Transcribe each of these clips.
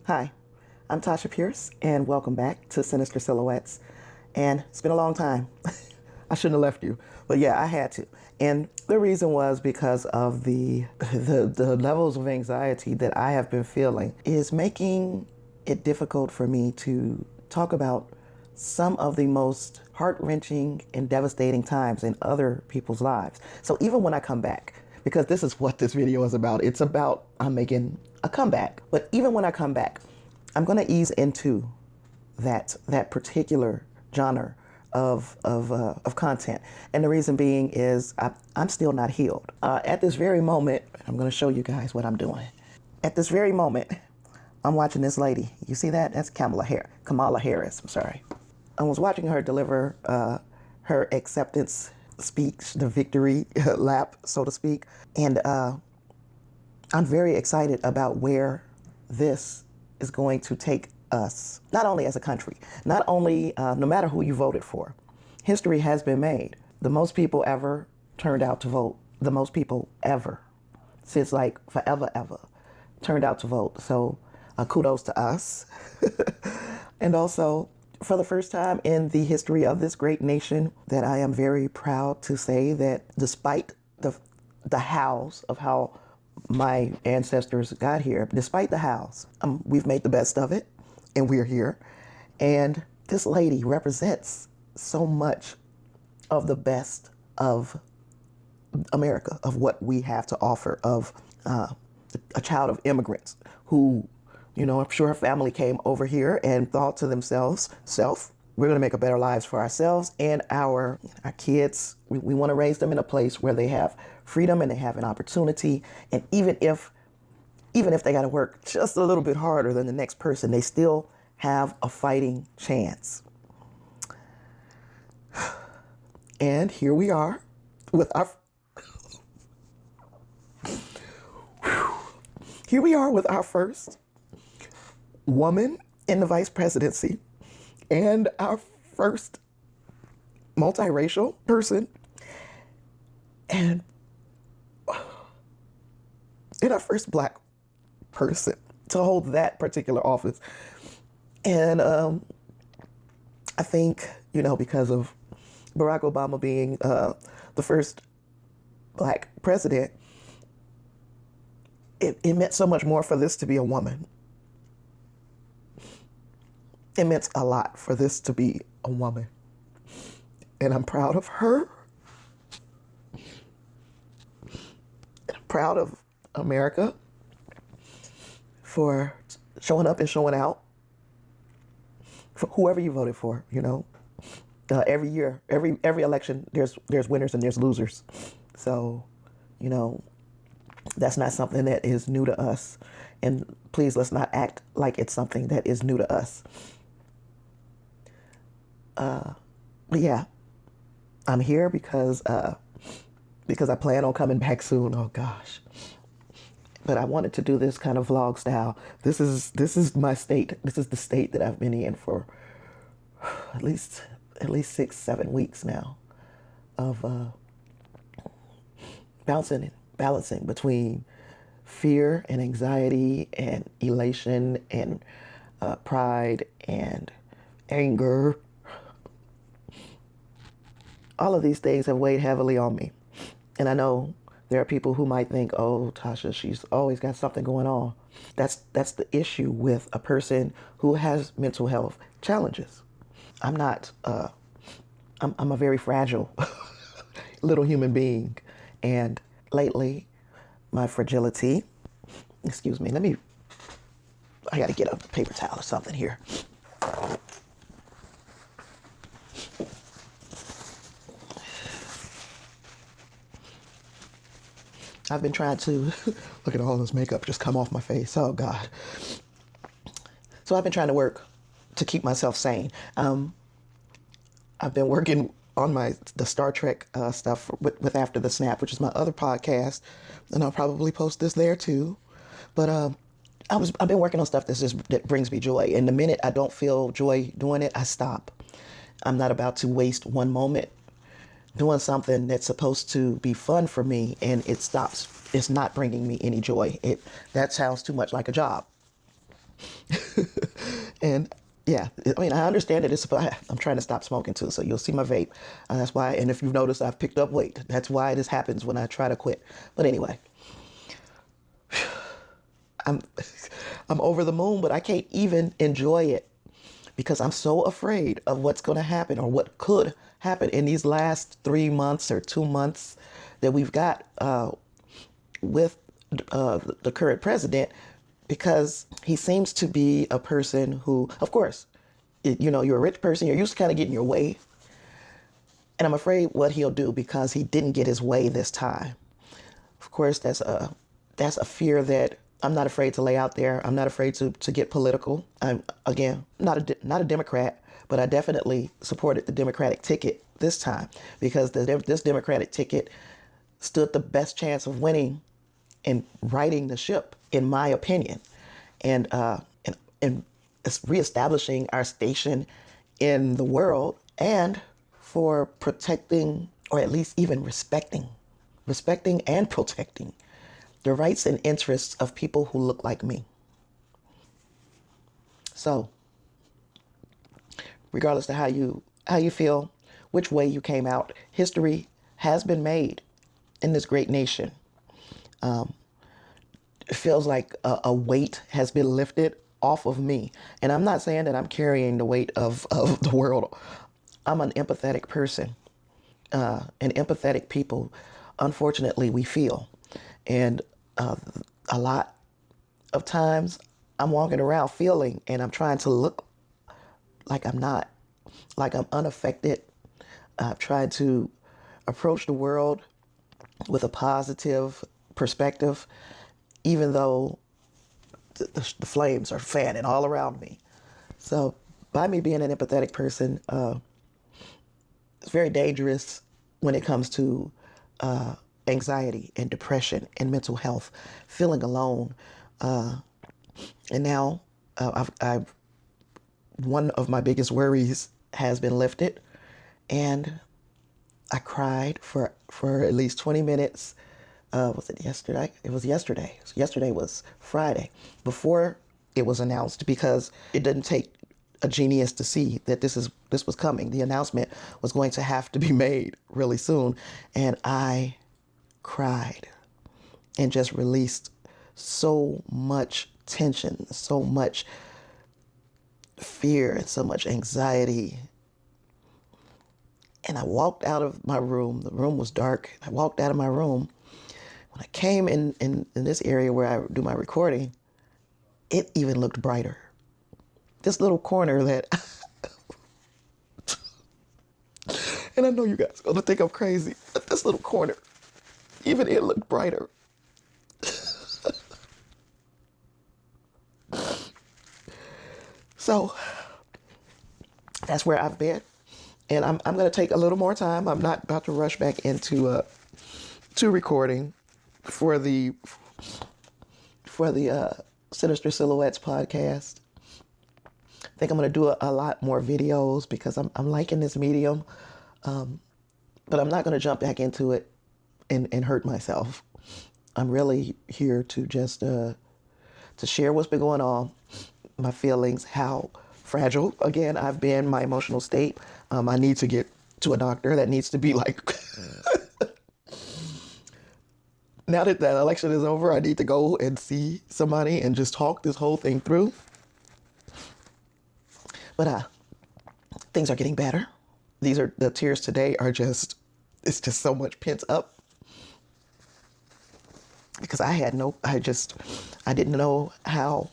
Hi, I'm Tasha Pierce, and welcome back to Sinister Silhouettes. And it's been a long time. I shouldn't have left you, but yeah, I had to. And the reason was because of the levels of anxiety that I have been feeling is making it difficult for me to talk about some of the most heart-wrenching and devastating times in other people's lives. So even when I come back, because this is what this video is about, it's about I'm making a comeback. But even when I come back, I'm going to ease into that particular genre of content. And the reason being is I'm still not healed. At this very moment, I'm going to show you guys what I'm doing. At this very moment, I'm watching this lady. You see that? That's Kamala Harris. I'm sorry. I was watching her deliver her acceptance speech, the victory lap, so to speak. And I'm very excited about where this is going to take us, not only as a country, not only, no matter who you voted for. History has been made. The most people ever turned out to vote. The most people ever, since like forever, ever, turned out to vote. So kudos to us. And also, for the first time in the history of this great nation, that I am very proud to say that despite the hows of how my ancestors got here, despite the hows, we've made the best of it, and we're here. And this lady represents so much of the best of America, of what we have to offer, of a child of immigrants who, you know, I'm sure her family came over here and thought to themselves, we're going to make a better lives for ourselves and our kids. We want to raise them in a place where they have freedom and they have an opportunity. And even if they got to work just a little bit harder than the next person, they still have a fighting chance. And here we are with our first woman in the vice presidency and our first multiracial person and our first black person to hold that particular office. And I think, you know, because of Barack Obama being the first black president, it meant so much more for this to be a woman. It meant a lot for this to be a woman. And I'm proud of her. And I'm proud of America for showing up and showing out for whoever you voted for, you know. Every year, every election, there's winners and there's losers. So, you know, that's not something that is new to us. And please, let's not act like it's something that is new to us. But yeah, I'm here because I plan on coming back soon. Oh gosh. But I wanted to do this kind of vlog style. This is my state. This is the state that I've been in for at least 6-7 weeks now of balancing between fear and anxiety and elation and pride and anger. All of these things have weighed heavily on me. And I know there are people who might think, oh, Tasha, she's always got something going on. That's the issue with a person who has mental health challenges. I'm not, I'm a very fragile little human being. And lately, my fragility, excuse me, I gotta get a paper towel or something here. I've been trying to, look at all this makeup just come off my face. Oh God. So I've been trying to work to keep myself sane. I've been working on the Star Trek stuff with After the Snap, which is my other podcast, and I'll probably post this there too. But I've been working on stuff that brings me joy, and the minute I don't feel joy doing it, I stop. I'm not about to waste one moment doing something that's supposed to be fun for me and it stops. It's not bringing me any joy. That sounds too much like a job. And yeah, I mean, I understand that I'm trying to stop smoking too, so you'll see my vape. That's why, and if you've noticed, I've picked up weight. That's why this happens when I try to quit. But anyway, I'm, I'm over the moon, but I can't even enjoy it because I'm so afraid of what's going to happen or what could happen in these last 3 months or 2 months that we've got with the current president, because he seems to be a person who, of course, you're a rich person, you're used to kind of getting your way. And I'm afraid what he'll do because he didn't get his way this time. Of course, that's a fear that I'm not afraid to lay out there. I'm not afraid to get political. I'm, again, not a Democrat, but I definitely supported the Democratic ticket this time because this Democratic ticket stood the best chance of winning and righting the ship, in my opinion, and it's reestablishing our station in the world, and for protecting, or at least even respecting and protecting the rights and interests of people who look like me. So, regardless of how you feel, which way you came out, history has been made in this great nation. It feels like a weight has been lifted off of me. And I'm not saying that I'm carrying the weight of the world. I'm an empathetic person. And empathetic people, unfortunately, we feel. And a lot of times I'm walking around feeling, and I'm trying to look like I'm not, like I'm unaffected. I've tried to approach the world with a positive perspective, even though the flames are fanning all around me. So by me being an empathetic person, it's very dangerous when it comes to anxiety and depression and mental health, feeling alone. And now I've one of my biggest worries has been lifted, and I cried for at least 20 minutes. Was it yesterday? It was yesterday. Yesterday was Friday, before it was announced, because it didn't take a genius to see that this was coming. The announcement was going to have to be made really soon, and I cried and just released so much tension, so much fear, and so much anxiety. And I walked out of my room. The room was dark. I walked out of my room. When I came in this area where I do my recording, it even looked brighter. This little corner that, and I know you guys are gonna think I'm crazy, but this little corner, even it looked brighter. So that's where I've been. And I'm going to take a little more time. I'm not about to rush back into to recording for the Sinister Silhouettes podcast. I think I'm going to do a lot more videos because I'm liking this medium, but I'm not going to jump back into it and hurt myself. I'm really here to just to share what's been going on, my feelings, how fragile, again, I've been, my emotional state. I need to get to a doctor. That needs to be like, now that that election is over, I need to go and see somebody and just talk this whole thing through. But things are getting better. The tears today are just, it's just so much pent up. Because I didn't know how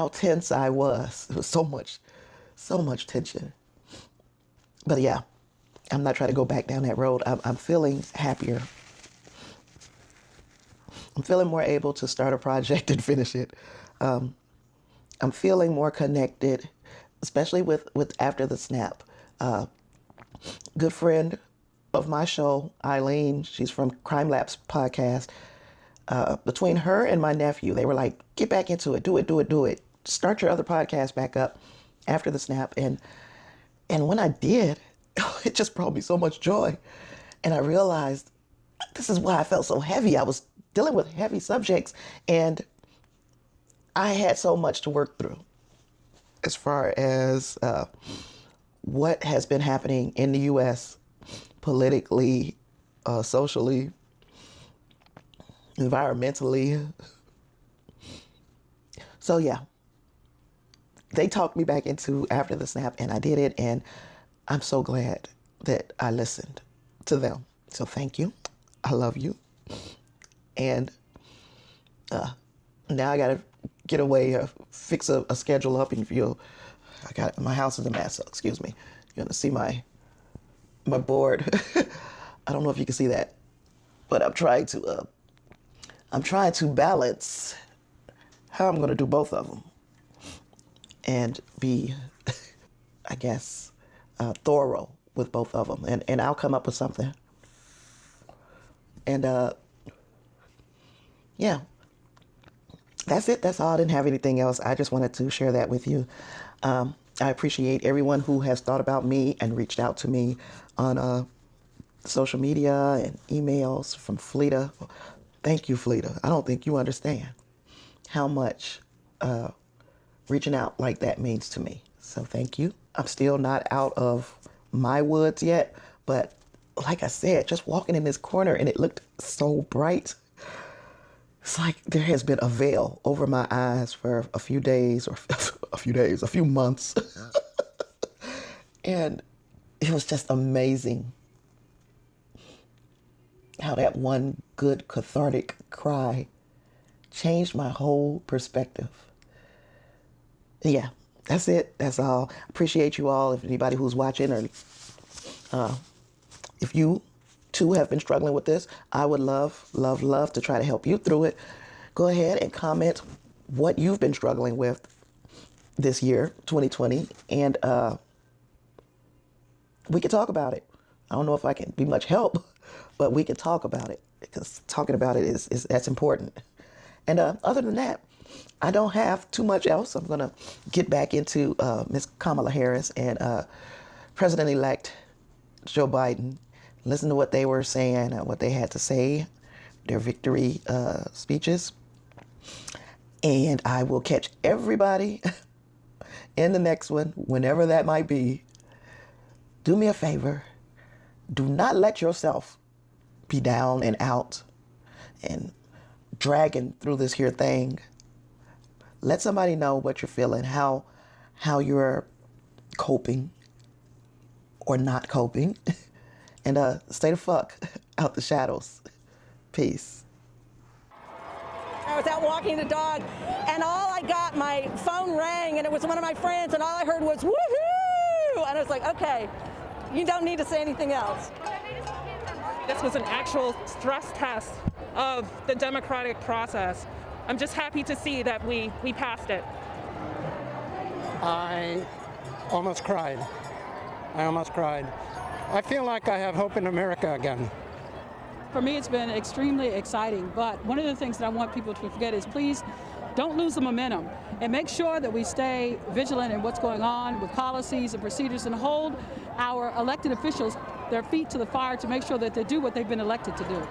tense I was. It was so much tension. But yeah, I'm not trying to go back down that road. I'm feeling happier. I'm feeling more able to start a project and finish it. I'm feeling more connected, especially with After the Snap. Good friend of my show, Eileen, she's from Crime Labs podcast. Between her and my nephew, they were like, get back into it, do it. Start your other podcast back up, After the Snap. And when I did, it just brought me so much joy. And I realized this is why I felt so heavy. I was dealing with heavy subjects, and I had so much to work through. as far as what has been happening in the U.S. politically, socially, environmentally. So yeah, they talked me back into after the snap, and I did it, and I'm so glad that I listened to them. So thank you. I love you. And now I gotta get away, fix a schedule up, and feel I got my house is a mess. So excuse me. You're gonna see my board. I don't know if you can see that, but I'm trying to balance how I'm gonna do both of them and be, I guess, thorough with both of them, and I'll come up with something. And yeah, that's it. That's all. I didn't have anything else. I just wanted to share that with you. I appreciate everyone who has thought about me and reached out to me on social media and emails from Fleeta. Thank you, Fleeta. I don't think you understand how much reaching out like that means to me. So thank you. I'm still not out of my woods yet, but like I said, just walking in this corner and it looked so bright. It's like there has been a veil over my eyes for a few days, or a few months. And it was just amazing how that one good cathartic cry changed my whole perspective. Yeah, that's it. That's all. Appreciate you all. If anybody who's watching, or if you too have been struggling with this, I would love to try to help you through it. Go ahead and comment what you've been struggling with this year, 2020, and we can talk about it. I don't know if I can be much help, but we can talk about it, because talking about it is that's important. And other than that, I don't have too much else. I'm gonna get back into Ms. Kamala Harris and President-elect Joe Biden. Listen to what they were saying, what they had to say, their victory speeches. And I will catch everybody in the next one, whenever that might be. Do me a favor. Do not let yourself be down and out and dragging through this here thing. Let somebody know what you're feeling, how you're coping or not coping. And stay the fuck out the shadows. Peace. I was out walking the dog, and all I got, my phone rang, and it was one of my friends, and all I heard was woohoo! And I was like, okay, you don't need to say anything else. This was an actual stress test of the democratic process. I'm just happy to see that we passed it. I almost cried. I feel like I have hope in America again. For me, it's been extremely exciting, but one of the things that I want people to forget is please don't lose the momentum and make sure that we stay vigilant in what's going on with policies and procedures, and hold our elected officials their feet to the fire to make sure that they do what they've been elected to do.